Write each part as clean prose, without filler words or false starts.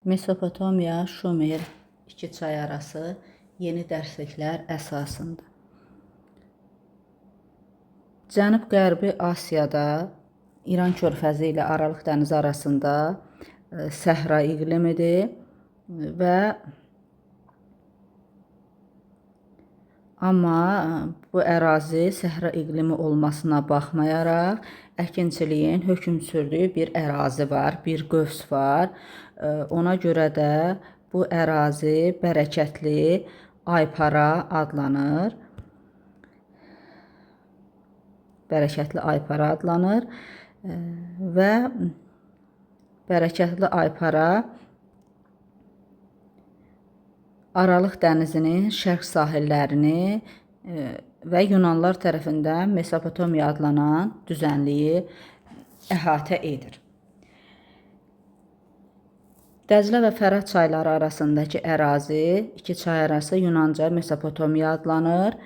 Mesopotamiya, Şumer, iki çay arası yeni dərsliklər əsasında. Cənub-Qərbi Asiyada, İran körfəzi ilə Aralıq dənizi arasında səhra iqlimidir və amma bu ərazi səhra iqlimi olmasına baxmayaraq əkinçiliyin hökm sürdüyü bir ərazi var, bir qövs var. Ona görə də bu ərazi bərəkətli Aypara adlanır. Bərəkətli Aypara adlanır və bərəkətli Aypara Aralıq dənizinin şərq sahillərini və Yunanlar tərəfindən Mesopotamiya adlanan düzənliyi əhatə edir. Dəzlə və Fərat çayları arasındakı ərazi, iki çay arası Yunanca Mesopotamiya adlanır.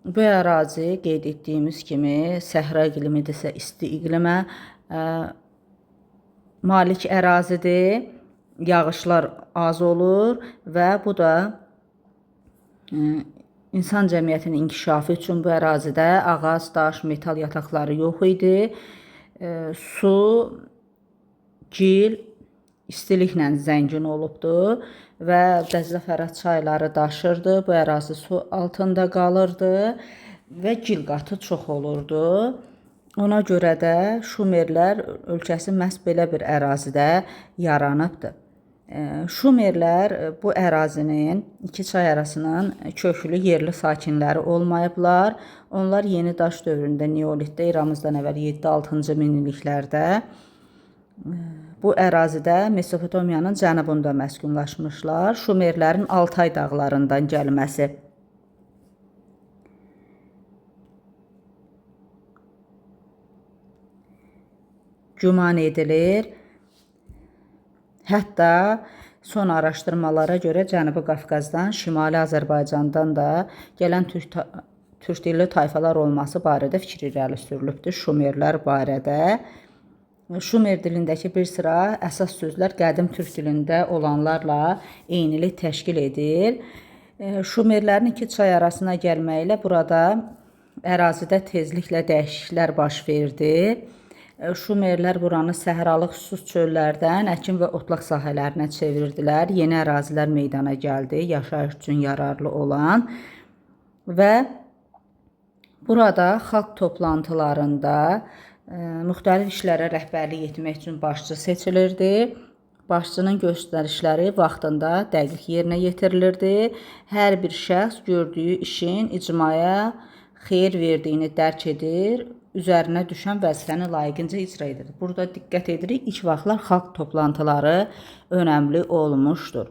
Bu ərazi qeyd etdiyimiz kimi səhra iqlimidirsə isti iqlimə malik ərazidir. Yağışlar az olur və bu da insan cəmiyyətinin inkişafı üçün bu ərazidə ağac, daş, metal yataqları yox idi. Su, gil, istiliklə zəngin olubdu və Dəzlə Fərat çayları daşırdı. Bu ərazi su altında qalırdı və gil qatı çox olurdu. Ona görə də Şumerlər ölkəsi məhz belə bir ərazidə yaranıbdı. Şumerlər bu ərazinin iki çay arasının köklü yerli sakinləri olmayıblar. Onlar yeni daş dövründə, neolitdə, eramızdan əvvəl 7-6-cı minilliklərdə bu ərazidə Mesopotamiyanın cənubunda məskunlaşmışlar. Şumerlərin Altay dağlarından gəlməsi güman edilir. Hətta son araşdırmalara görə Cənubi Qafqazdan, Şimali Azərbaycandan da gələn türk dilli tayfalar olması barədə fikir irəli sürülübdür Şumerlər barədə. Şumer dilindəki bir sıra əsas sözlər qədim türk dilində olanlarla eynilik təşkil edir. Şumerlərin iki çay arasına gəlməklə burada ərazidə tezliklə dəyişikliklər baş verdi. Şumerlər buranı səhralıq susuz çöllərdən əkin və otlaq sahələrinə çevirdilər. Yeni ərazilər meydana gəldi, yaşayış üçün yararlı olan və burada xalq toplantılarında müxtəlif işlərə rəhbərlik etmək üçün başçı seçilirdi. Başçının göstərişləri vaxtında dəqiq yerinə yetirilirdi. Hər bir şəxs gördüyü işin icmaya xeyir verdiyini dərk edir, üzərinə düşən vəzifəni layiqincə icra edir. Burada diqqət edirik, ilk vaxtlar xalq toplantıları önəmli olmuşdur.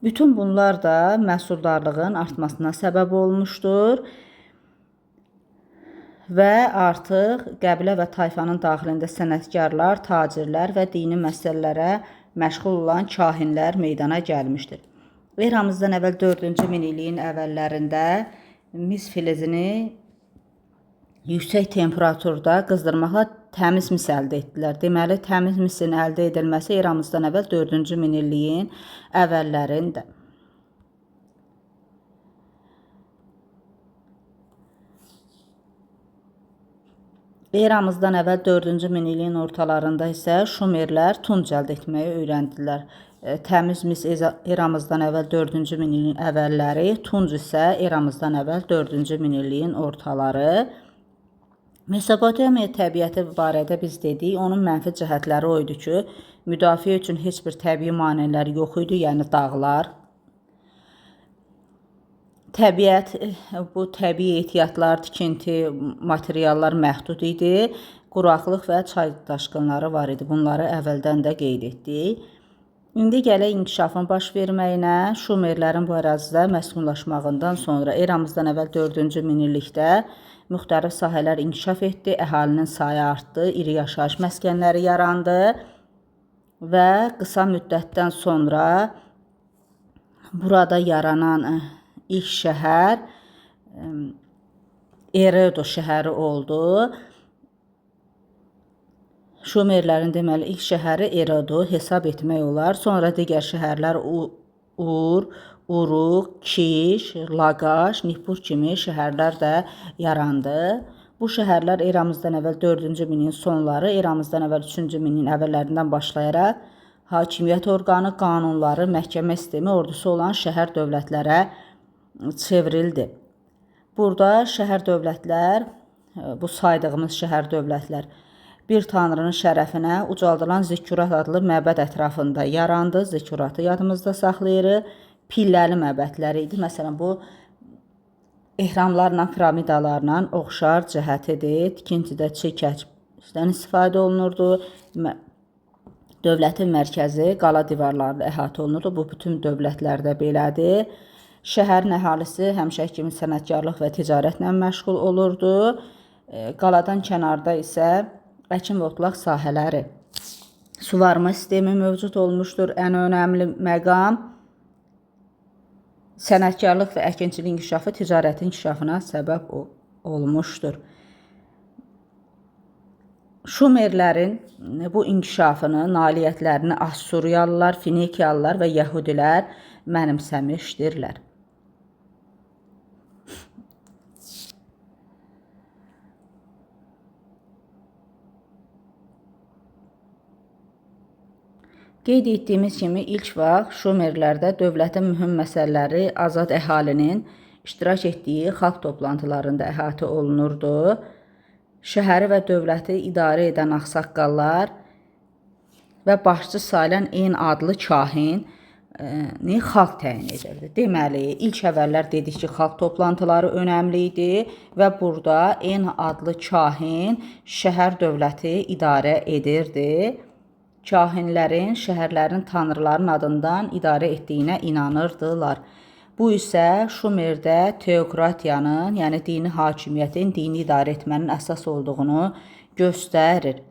Bütün bunlar da məhsuldarlığın artmasına səbəb olmuşdur və artıq qəbilə və tayfanın daxilində sənətkarlar, tacirlər və dini məsələlərə məşğul olan kahinlər meydana gəlmişdir. Eramızdan əvvəl 4-cü minilliyin əvvəllərində mis filizini yüksək temperaturda qızdırmaqla təmiz mis əldə etdilər. Deməli, təmiz misin əldə edilməsi eramızdan əvvəl 4-cü minilliyin əvvəllərində. Eramızdan əvvəl 4-cü minilliyin ortalarında isə Şumerlər tunc əldə etməyi öyrəndilər. Təmiz mis eramızdan əvvəl 4-cü minilliyin əvvəlləri, tunc isə eramızdan əvvəl 4-cü minilliyin ortaları. Mesopotamiya təbiəti barədə biz dedik, onun mənfi cəhətləri o idi ki, müdafiə üçün heç bir təbii maneələr yox idi, yəni dağlar. Təbiət, bu təbii ehtiyatlar, tikinti, materiallar məhdud idi. Quraqlıq və çay daşqınları var idi. Bunları əvvəldən də qeyd etdik. İndi gələk inkişafın baş verməyinə. Şumerlərin bu ərazidə məskunlaşmağından sonra eramızdan əvvəl 4-cü minillikdə müxtəlif sahələr inkişaf etdi, əhalinin sayı artdı, iri yaşayış məskənləri yarandı və qısa müddətdən sonra burada yaranan ilk şəhər Eredo şəhəri oldu. Şumerlərin deməli ilk şəhəri Erodu hesab etmək olar. Sonra digər şəhərlər Ur, Uruq, Kiş, Laqaş, Nippur kimi şəhərlər də yarandı. Bu şəhərlər eramızdan əvvəl 4-cü minin sonları, eramızdan əvvəl 3-cü minin əvvəllərindən başlayaraq hakimiyyət orqanı, qanunları, məhkəmə sistemi, ordusu olan şəhər dövlətlərə çevrildi. Burada şəhər dövlətlər, bu saydığımız şəhər dövlətlər bir tanrının şərəfinə ucaldılan Zikkurat adlı məbəd ətrafında yarandı. Zikkuratı yadımızda saxlayırıq. Pilləli məbədləri idi. Məsələn, bu ehramlarla, piramidalarla oxşar cəhətidir. Tikintidə çəkəcdən istifadə olunurdu. Dövlətin mərkəzi qala divarlarla əhatə olunurdu. Bu bütün dövlətlərdə belədir. Şəhərin əhalisi həmişəki kimi sənətkarlıq və ticarətlə məşğul olurdu. Qaladan kənarda isə əkin və otlaq sahələri, suvarma sistemi mövcud olmuşdur. Ən önəmli məqam sənətkarlıq və əkinçilik inkişafı ticarətin inkişafına səbəb olmuşdur. Şumerlərin bu inkişafını, nailiyyətlərini Assuriyalılar, Finikiyalılar və Yəhudilər mənimsəmişdirlər. Qeyd etdiyimiz kimi ilk vaxt Şumerlərdə dövlətin mühüm məsələləri azad əhalinin iştirak etdiyi xalq toplantılarında əhatə olunurdu. Şəhəri və dövləti idarə edən ağsaqqallar və başçı sayılan En adlı kahin xalq təyin edirdi. Deməli, ilk əvvəllər dedik ki, xalq toplantıları önəmli idi və burada En adlı kahin şəhər dövləti idarə edirdi. Kahinlərin şəhərlərin tanrıların adından idarə etdiyinə inanırdılar. Bu isə Şumerdə teokratiyanın, yəni dini hakimiyyətin, dini idarə etmənin əsas olduğunu göstərir.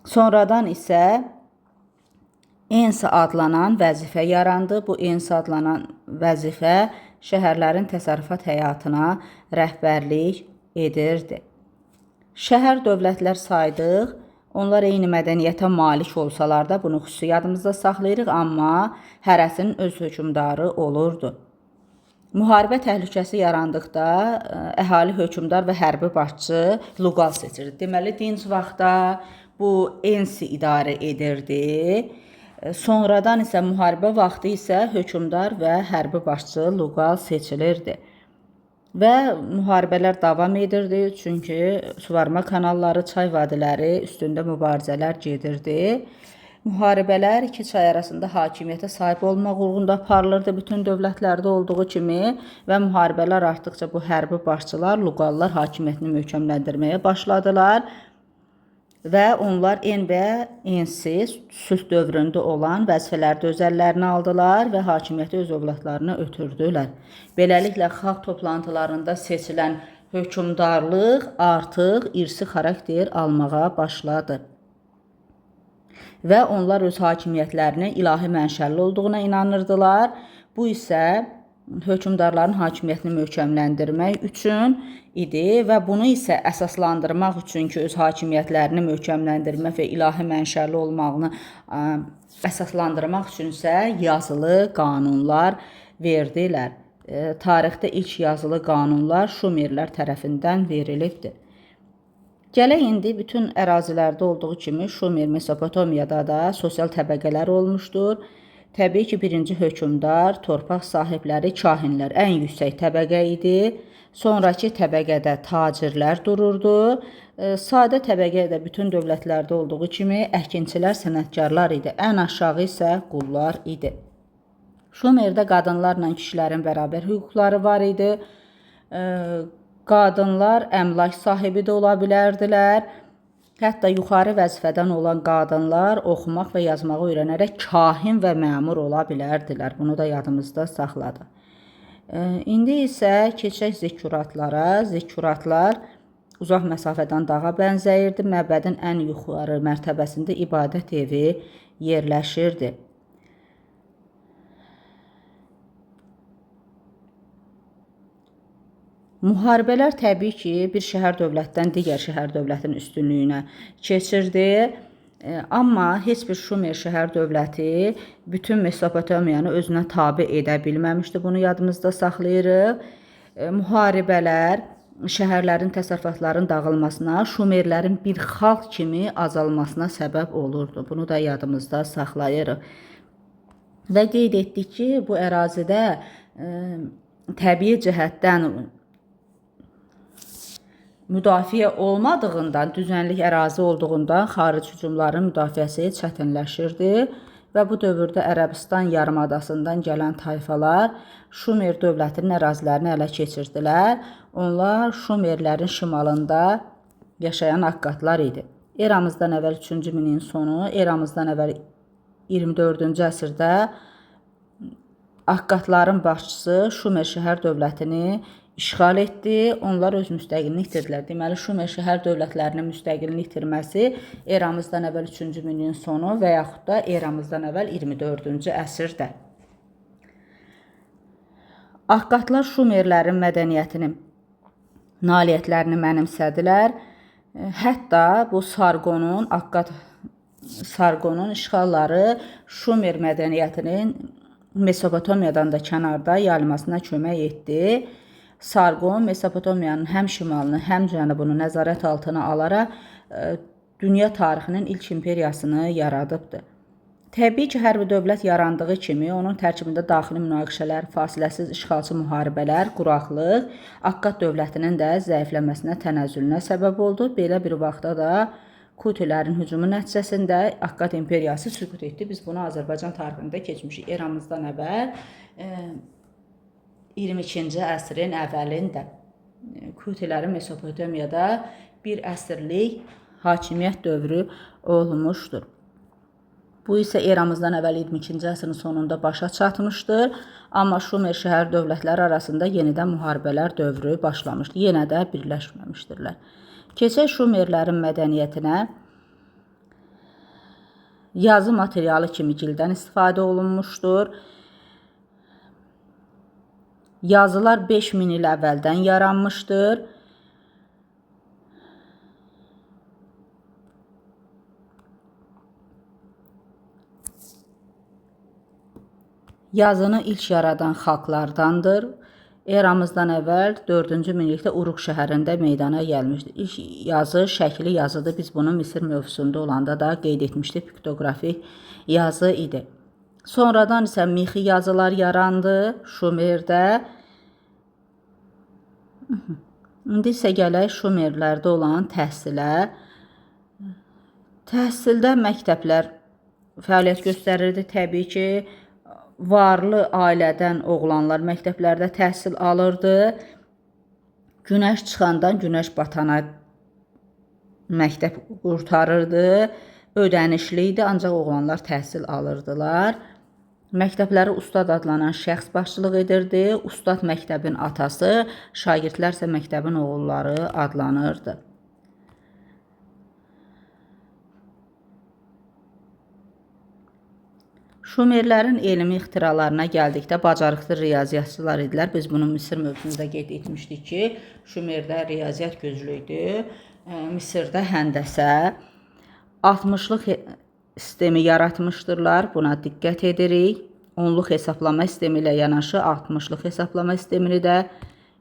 Sonradan isə Ens adlanan vəzifə yarandı. Bu Ens adlanan vəzifə şəhərlərin təsərrüfat həyatına rəhbərlik edirdi. Şəhər dövlətlər saydıq, onlar eyni mədəniyyətə malik olsalar da bunu xüsusi yadımızda saxlayırıq, amma hərəsinin öz hökmdarı olurdu. Müharibə təhlükəsi yarandıqda əhali hökmdar və hərbi başçı Luqal seçirdi. Deməli, dinc vaxtda bu Ensi idarə edirdi. Sonradan isə müharibə vaxtı isə hökmdar və hərbi başçı Luqal seçilirdi. Və müharibələr davam edirdi, çünki suvarma kanalları, çay vadiləri üstündə mübarizələr gedirdi. Müharibələr iki çay arasında hakimiyyətə sahib olmaq uğrunda aparılırdı bütün dövlətlərdə olduğu kimi və müharibələr artdıqca bu hərbi başçılar, Luqallar hakimiyyətini möhkəmləndirməyə başladılar. Və onlar En və Ensi sülh dövründə olan vəzifələrdə öz əllərinə aldılar və hakimiyyəti öz övladlarına ötürdülər. Beləliklə, xalq toplantılarında seçilən hökmdarlıq artıq irsi xarakter almağa başladı. Və onlar öz hakimiyyətlərinin ilahi mənşəli olduğuna inanırdılar. Bu isə hökmdarların hakimiyyətini möhkəmləndirmək üçün idi və bunu isə əsaslandırmaq üçün ki, öz hakimiyyətlərini möhkəmləndirmək və ilahi mənşəli olmağını əsaslandırmaq üçün isə yazılı qanunlar verdilər. Tarixdə ilk yazılı qanunlar Şumerlər tərəfindən verilibdir. Gələk indi bütün ərazilərdə olduğu kimi Şumer Mesopotamiyada da sosial təbəqələr olmuşdur. Təbii ki, birinci hökmdar, torpaq sahibləri, kahinlər ən yüksək təbəqə idi. Sonraki təbəqədə tacirlər dururdu. Sadə təbəqədə bütün dövlətlərdə olduğu kimi əkinçilər, sənətkarlar idi. Ən aşağı isə qullar idi. Şumerdə qadınlarla kişilərin bərabər hüquqları var idi. Qadınlar əmlak sahibi də ola bilərdilər. Hətta yuxarı vəzifədən olan qadınlar oxumaq və yazmağı öyrənərək kahin və məmur ola bilərdilər. Bunu da yadımızda saxladıq. İndi isə keçək zikkuratlara. Zikkuratlar uzaq məsafədən dağa bənzəyirdi. Məbədin ən yuxarı mərtəbəsində ibadət evi yerləşirdi. Müharibələr təbii ki, bir şəhər dövlətdən digər şəhər dövlətin üstünlüyünə keçirdi. Amma heç bir Şumer şəhər dövləti bütün Mesopotamiyanı özünə tabe edə bilməmişdi. Bunu yadımızda saxlayırıq. Müharibələr şəhərlərin, təsərrüfatların dağılmasına, Şumerlərin bir xalq kimi azalmasına səbəb olurdu. Bunu da yadımızda saxlayırıq. Və qeyd etdik ki, bu ərazidə təbii cəhətdən müdafiə olmadığından, düzənlik ərazi olduğundan xarici hücumların müdafiəsi çətinləşirdi və bu dövrdə Ərəbistan yarımadasından gələn tayfalar Şumer dövlətinin ərazilərini ələ keçirdilər. Onlar Şumerlərin şimalında yaşayan Akkadlar idi. Eramızdan əvvəl 3-cü minin sonu, eramızdan əvvəl 24-cü əsrdə Akkadların başçısı Şumer şəhər dövlətini işğal etdi. Onlar öz müstəqilini itirdilər. Deməli, Şumer şəhər dövlətlərinin müstəqilini itirməsi eramızdan əvvəl 3-cü minin sonu və yaxud da eramızdan əvvəl 24-cü əsrdə. Akkadlar Şumerlərin mədəniyyətini, nailiyyətlərini mənimsədilər. Hətta bu Sarqonun işğalları Şumer mədəniyyətinin Mesopotamiyadan da kənarda yayılmasına kömək etdi. Sarqon Mesopotamiyanın həm şimalını, həm cənubunu nəzarət altına alaraq dünya tarixinin ilk imperiyasını yaradıbdı. Təbii ki, hər bir dövlət yarandığı kimi onun tərkibində daxili münaqişələr, fasiləsiz işğalçı müharibələr, quraqlıq Akkad dövlətinin də zəifləməsinə, tənəzzülünə səbəb oldu. Belə bir vaxtda da Kutilərin hücumu nəticəsində Akkad imperiyası süqut etdi. Biz bunu Azərbaycan tarixində keçmişik. Eramızdan əvvəl 22-ci əsrin əvvəlində Kutilərin Mesopotamiyada bir əsrlik hakimiyyət dövrü olmuşdur. Bu isə eramızdan əvvəl 22-ci əsrin sonunda başa çatmışdır. Amma Şumer şəhər dövlətləri arasında yenidən müharibələr dövrü başlamışdır. Yenə də birləşməmişdirlər. Keçək Şumerlərin mədəniyyətinə. Yazı materialı kimi gildən istifadə olunmuşdur. Yazılar 5000 il əvvəldən yaranmışdır. Yazını ilk yaradan xalqlardandır. Eramızdan əvvəl 4-cü minillikdə Uruq şəhərində meydana gəlmişdir. İlk yazı şəkli yazıdır. Biz bunu Misir mövzusunda olanda da qeyd etmişdik. Piktoqrafik yazı idi. Sonradan isə mixi yazılar yarandı Şumerdə. İndi isə gələk Şumerlərdə olan təhsilə. Təhsildə məktəblər fəaliyyət göstərirdi. Təbii ki, varlı ailədən oğlanlar məktəblərdə təhsil alırdı. Günəş çıxandan günəş batana məktəb qurtarırdı. Ödənişli idi, ancaq oğlanlar təhsil alırdılar. Məktəbləri ustad adlanan şəxs başçılıq edirdi. Ustad məktəbin atası, şagirdlər isə məktəbin oğulları adlanırdı. Şumerlərin elmi ixtiralarına gəldikdə bacarıqlı riyaziyyatçılar idilər. Biz bunu Misir mövzusunda qeyd etmişdik ki, Şumerdə riyaziyyat güclü idi. Misirdə həndəsə 60-lıq sistemi yaratmışdırlar. Buna diqqət edirik. Onluq hesablama sistemi ilə yanaşı 60-lıq hesablama sistemini də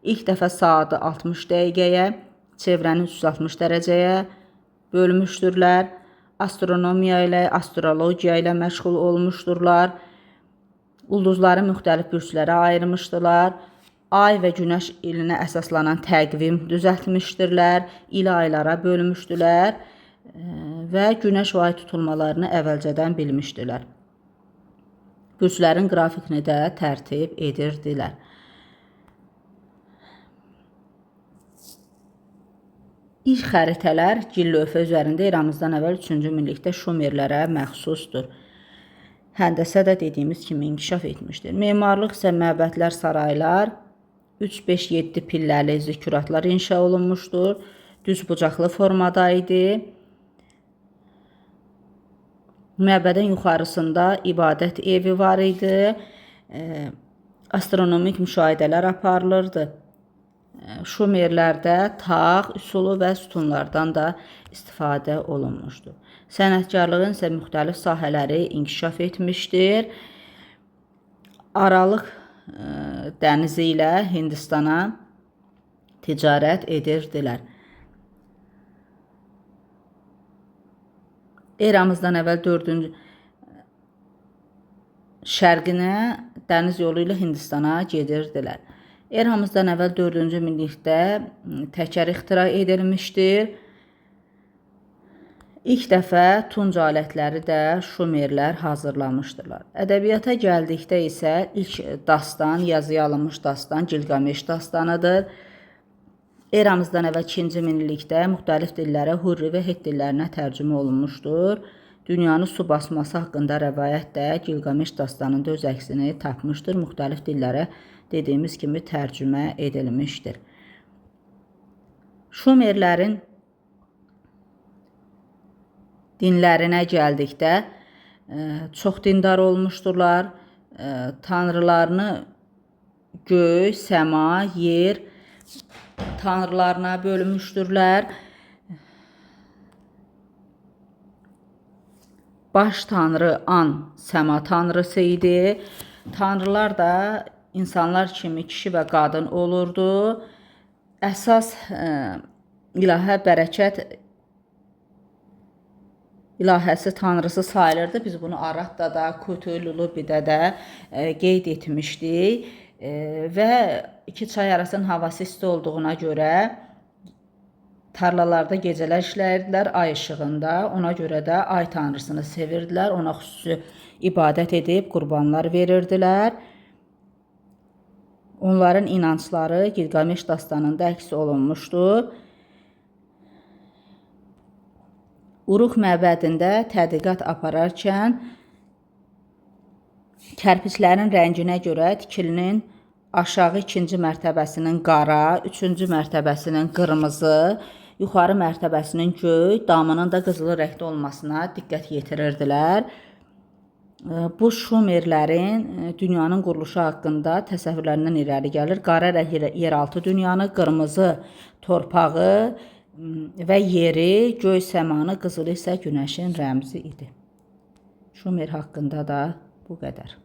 ilk dəfə saatı 60 dəqiqəyə, çevrəni 360 dərəcəyə bölmüşdürlər. Astronomiya ilə, astrologiya ilə məşğul olmuşdurlar. Ulduzları müxtəlif bürclərə ayırmışdılar. Ay və günəş ilinə əsaslanan təqvim düzəltmişdirlər. İli aylara bölmüşdülər və günəş və ay tutulmalarını əvvəlcədən bilmişdilər. Bürclərin qrafikini də tərtib edirdilər. İlk xəritələr gil lövhə üzərində eramızdan əvvəl 3-cü minillikdə Şumerlərə məxsusdur. Həndəsə də dediyimiz kimi inkişaf etmişdir. Memarlıq isə məbədlər, saraylar, 3-5-7 pilləli zikkuratlar inşa olunmuşdur. Düz bucaqlı formada idi. Məbədin yuxarısında ibadət evi var idi. Astronomik müşahidələr aparılırdı. Şumerlərdə tağ üsulu və sütunlardan da istifadə olunmuşdur. Sənətkarlığın isə müxtəlif sahələri inkişaf etmişdir. Aralıq dənizi ilə Hindistana ticarət edirdilər. Eramızdan əvvəl 4-cü şərqinə dəniz yolu ilə Hindistana gedirdilər. Eramızdan əvvəl 4-cü minillikdə təkər ixtira edilmişdir. İlk dəfə tunc alətləri də Şumerlər hazırlamışdırlar. Ədəbiyyata gəldikdə isə ilk dastan, yazıya alınmış dastan Gilgameş dastanıdır. Eramızdan əvvəl 2-ci minillikdə müxtəlif dillərə Hurri və Het dillərinə tərcümə olunmuşdur. Dünyanı su basması haqqında rəvayət də Gilgameş dastanında öz əksini tapmışdır. Müxtəlif dillərə dediyimiz kimi tərcümə edilmişdir. Şumerlərin dinlərinə gəldikdə çox dindar olmuşdurlar. Tanrılarını göy, səma, yer tanrılarına bölmüşdürlər. Baş tanrı An səma tanrısı idi. Tanrılar da insanlar kimi kişi və qadın olurdu. Əsas ilahə bərəkət ilahəsi tanrısı sayılırdı. Biz bunu Aratda da, Cthulhu-Lubidə də qeyd etmişdik. Və iki çay arasının havası isti olduğuna görə tarlalarda gecələr işləyirdilər ay işığında. Ona görə də ay tanrısını sevirdilər. Ona xüsusi ibadət edib qurbanlar verirdilər. Onların inancları Gilgameş dastanında əks olunmuşdur. Uruq məbədində tədqiqat apararkən kərpiçlərin rənginə görə tikilinin aşağı 2-ci mərtəbəsinin qara, 3-cü mərtəbəsinin qırmızı, yuxarı mərtəbəsinin göy, damının da qızılı rəngdə olmasına diqqət yetirirdilər. Bu Şumerlərin dünyanın quruluşu haqqında təsəvvürlərindən irəli gəlir. Qara rəng yeraltı dünyanı, qırmızı torpağı və yeri, göy səmanı, qızılı isə günəşin rəmzi idi. Şumer haqqında da bu qədər.